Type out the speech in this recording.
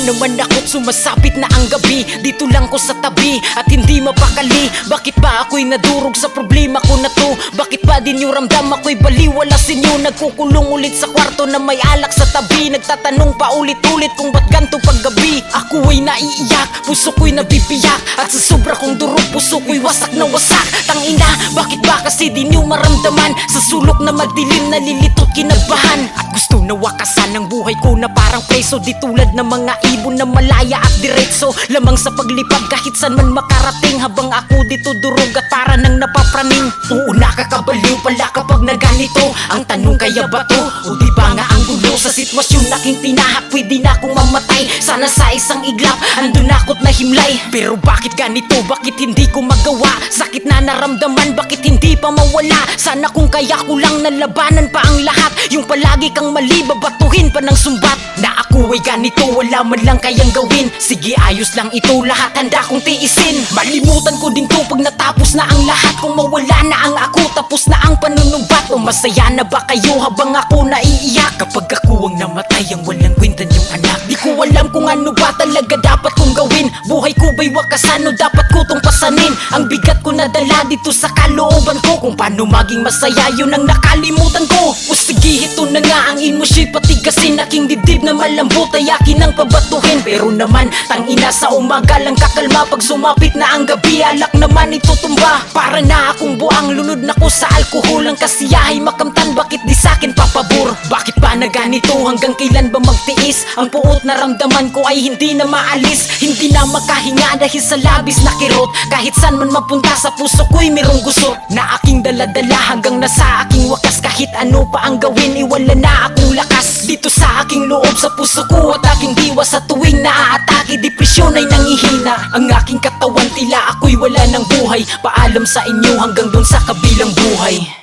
naman ako't sumasapit na ang gabi. Dito lang ko sa tabi at hindi mapakali. Bakit ba ako'y nadurog sa problema ko na to? Bakit ba din yung ramdam ako'y baliwala sinyo? Nagkukulong ulit sa kwarto na may alak sa tabi. Nagtatanong pa ulit-ulit kung ba't ganto paggabi. Ako ay naiiyak, puso ko'y nabibiyak. At sa sobra kong durog, puso ko'y wasak na wasak. Tangina, bakit ba kasi di nyo maramdaman? Sa sulok na madilim, nalilitot kinabahan. At gusto na wakasan ang buhay ko na parang preso. Di tulad ng mga ibon na malaya at diretso. Lamang sa paglipad kahit saan man makarating. Habang ako dito durog at para nang napapraning. Oo, nakakabaliw pala kapag naganito. Ang tanong, kaya ba to? O di ba nga ang gulo sa sitwasyon aking tinahak? Pwede na akong mamatay, sana sa isang iglap andun ako't nahimlay. Pero bakit ganito? Bakit hindi ko magawa? Sakit na naramdaman, bakit hindi pa mawala? Sana kung kaya ko lang nalabanan pa ang lahat. Yung palagi kang mali, babatuhin pa ng sumbat. Na ako ay ganito, wala man lang kayang gawin. Sige, ayos lang ito, lahat handa kong tiisin. Malimutan ko din to pag natapos na ang lahat. Kung mawala na ang ako, tapos na ang panunumbat. O masaya na ba kayo habang ako naiiyak? Kapag ako ang namatay, ang walang kwentan yung anak. Di ko alam kung ano ba talaga dapat kong gawin. Buhay ko ba'y wakasan o dapat ko tong pasanin? Ang bigat ko nadala dito sa kalooban ko. Kung paano maging masaya, yun ang nakalimutan ko. O sige, ito na nga ang emosyo'y patigasin. Aking dibdib na malambot ay akin ang pabatuhin. Pero naman, tangina sa umaga lang kakalma. Pag sumapit na ang gabi, alak naman itutumba. Para na akong buang lunod na ko sa alkohol. Ang kasiyahay makamtan, bakit di sa'kin papabor? Bakit ba na ganito? Hanggang kailan ba magtiis? Ang puot na ramdaman ko ay hindi na maalis. Hindi na makahinga dahil sa labis na kirot. Kahit saan man mapunta sa puso ko'y merong gusot na aking daladala hanggang nasa aking wakas. Kahit ano pa ang gawin, iwala na akong lakas dito sa aking loob, sa puso ko at aking diwa. Sa tuwing naaatake, depresyon ay nangihina. Ang aking katawan tila ako'y wala ng buhay. Paalam sa inyo hanggang dun sa kabilang buhay.